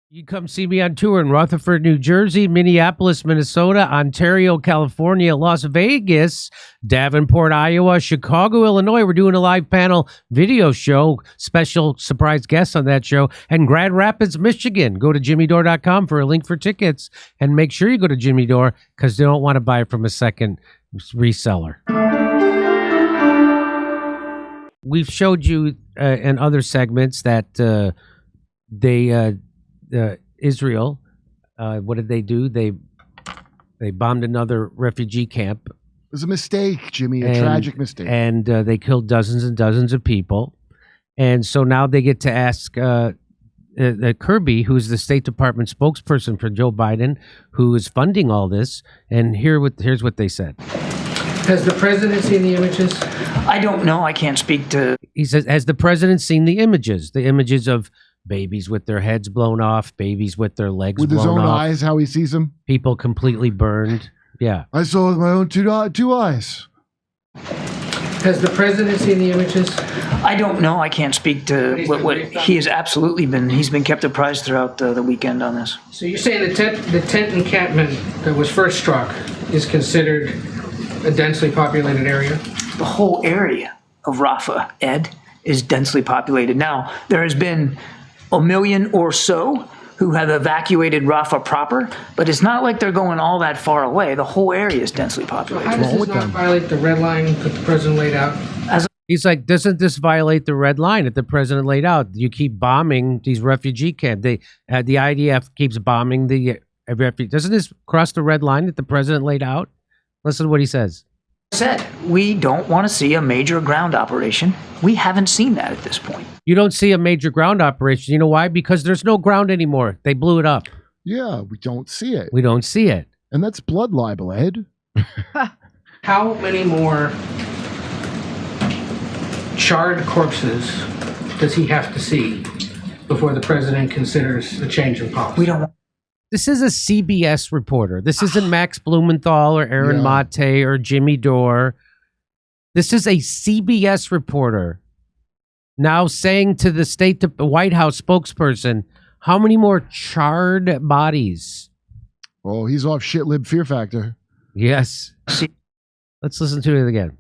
You come see me on tour in Rutherford, New Jersey, Minneapolis, Minnesota, Ontario, California, Las Vegas, Davenport, Iowa, Chicago, Illinois. We're doing a live panel video show, special surprise guests on that show, and Grand Rapids, Michigan. Go to jimmydore.com for a link for tickets, and make sure you go to Jimmy Dore because they don't want to buy it from a second reseller. We've showed you in other segments that Israel, what did they do? They bombed another refugee camp. It was a mistake, Jimmy, a tragic mistake. And they killed dozens and dozens of people. And so now they get to ask Kirby, who's the State Department spokesperson for Joe Biden, who is funding all this. And here's what they said. Has the president seen the images? I don't know. I can't speak to... He says, has the president seen the images? The images of babies with their heads blown off, babies with their legs blown off. With his own eyes, how he sees them? People completely burned. Yeah. I saw with my own two eyes. Has the president seen the images? I don't know. I can't speak to what he has absolutely been. He's been kept apprised throughout the weekend on this. So you're saying the tent encampment that was first struck is considered a densely populated area? The whole area of Rafah, Ed, is densely populated. Now, there has been 1 million or so who have evacuated Rafah proper, but it's not like they're going all that far away. The whole area is densely populated. So how does this not violate the red line that the president laid out? He's like, doesn't this violate the red line that the president laid out? You keep bombing these refugee camps. The IDF keeps bombing the refugees. Doesn't this cross the red line that the president laid out? Listen to what he says. Said, we don't want to see a major ground operation. We haven't seen that at this point. You don't see a major ground operation. You know why? Because there's no ground anymore. They blew it up. Yeah, we don't see it. We don't see it. And that's blood libel, Ed. How many more charred corpses does he have to see before the president considers a change in policy? We don't. This is a CBS reporter. This isn't Max Blumenthal or Aaron Mate or Jimmy Dore. This is a CBS reporter now saying to the White House spokesperson, how many more charred bodies? Oh, he's off shit lib fear factor. Yes. Let's listen to it again.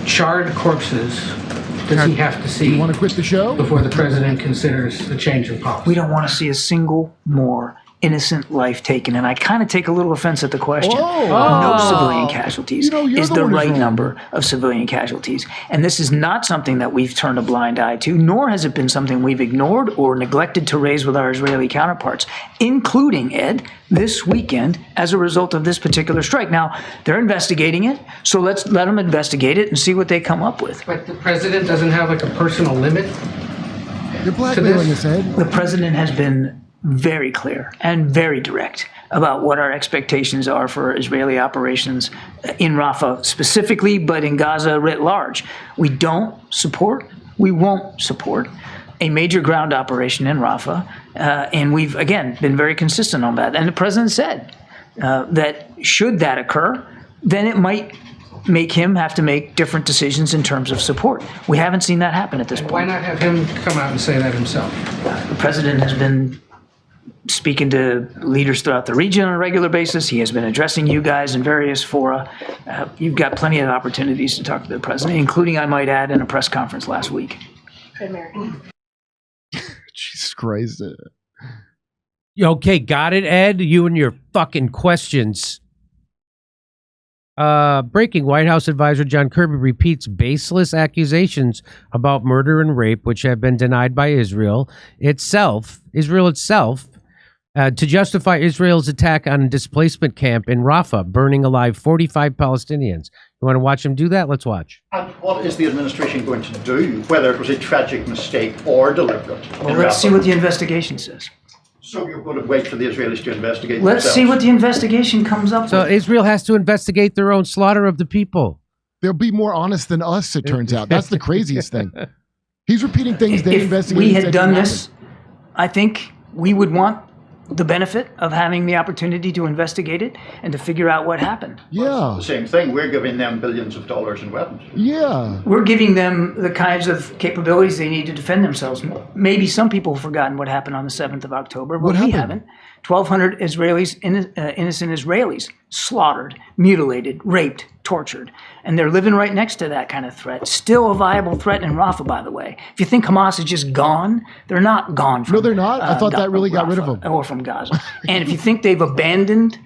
Charred corpses does he have to see? You want to quit the show? Before the president considers a change in policy? We don't want to see a single more innocent life taken. And I kind of take a little offense at the question. No civilian casualties is the right number of civilian casualties. And this is not something that we've turned a blind eye to, nor has it been something we've ignored or neglected to raise with our Israeli counterparts, including, Ed, this weekend as a result of this particular strike. Now, they're investigating it, so let's let them investigate it and see what they come up with. But the president doesn't have like a personal limit? You're blackmailing us, Ed. The president has been very clear and very direct about what our expectations are for Israeli operations in Rafah specifically, but in Gaza writ large. We don't support, we won't support a major ground operation in Rafah, and we've, again, been very consistent on that. And the president said that should that occur, then it might make him have to make different decisions in terms of support. We haven't seen that happen at this point. Why not have him come out and say that himself? The president has been speaking to leaders throughout the region on a regular basis. He has been addressing you guys in various fora. You've got plenty of opportunities to talk to the president, including, I might add, in a press conference last week. Jesus Christ. Okay, got it, Ed? You and your fucking questions. Breaking. White House advisor John Kirby repeats baseless accusations about murder and rape, which have been denied by Israel itself, to justify Israel's attack on a displacement camp in Rafah, burning alive 45 Palestinians. You want to watch him do that? Let's watch. And what is the administration going to do, whether it was a tragic mistake or deliberate? Well, let's see what the investigation says. So you're going to wait for the Israelis to investigate Let's themselves? see what the investigation comes up with. So Israel has to investigate their own slaughter of the people. They'll be more honest than us, it turns out. That's the craziest thing. He's repeating things they investigated. If we had done this, I think we would want the benefit of having the opportunity to investigate it and to figure out what happened. Yeah. The same thing. We're giving them billions of dollars in weapons. Yeah. We're giving them the kinds of capabilities they need to defend themselves. Maybe some people have forgotten what happened on the 7th of October, but we haven't. 1,200 Israelis, innocent Israelis, slaughtered, mutilated, raped, tortured. And they're living right next to that kind of threat. Still a viable threat in Rafah, by the way. If you think Hamas is just gone, they're not gone from No, they're not. I thought that really got rid of them. Or from Gaza. And if you think they've abandoned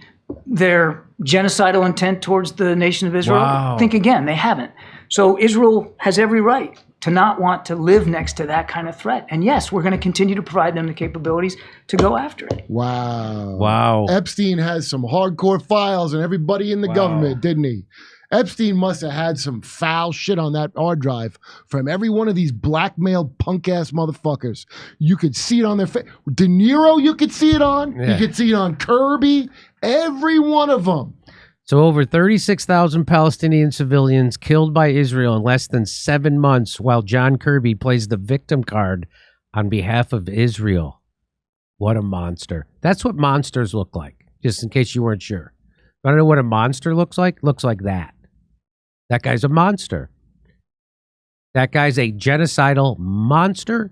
their genocidal intent towards the nation of Israel, think again. They haven't. So Israel has every right to not want to live next to that kind of threat. And yes, we're going to continue to provide them the capabilities to go after it. Wow. Epstein has some hardcore files on everybody in the government, didn't he? Epstein must have had some foul shit on that hard drive from every one of these blackmailed punk-ass motherfuckers. You could see it on their face. De Niro, you could see it on. Yeah. You could see it on Kirby. Every one of them. So over 36,000 Palestinian civilians killed by Israel in less than 7 months while John Kirby plays the victim card on behalf of Israel. What a monster. That's what monsters look like, just in case you weren't sure. I don't know what a monster looks like. Looks like that. That guy's a monster. That guy's a genocidal monster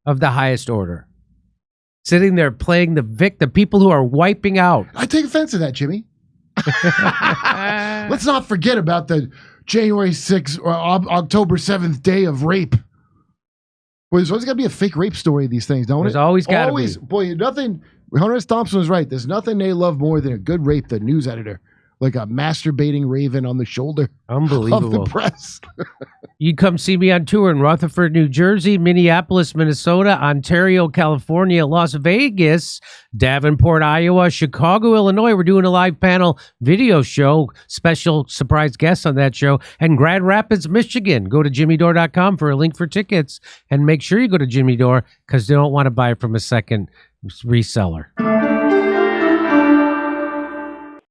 of the highest order. Sitting there playing the people who are wiping out. I take offense to that, Jimmy. Let's not forget about the January 6th or October 7th day of rape. Boy, there's always got to be a fake rape story of these things, don't There's it? always got to be. Boy, nothing. Hunter S. Thompson was right. There's nothing they love more than a good rape, the news editor. Like a masturbating raven on the shoulder Unbelievable. of the press. You come see me on tour in Rutherford, New Jersey, Minneapolis, Minnesota, Ontario, California, Las Vegas, Davenport, Iowa, Chicago, Illinois. We're doing a live panel video show, special surprise guests on that show, and Grand Rapids, Michigan. Go to jimmydore.com for a link for tickets, and make sure you go to Jimmy Dore because they don't want to buy it from a second reseller.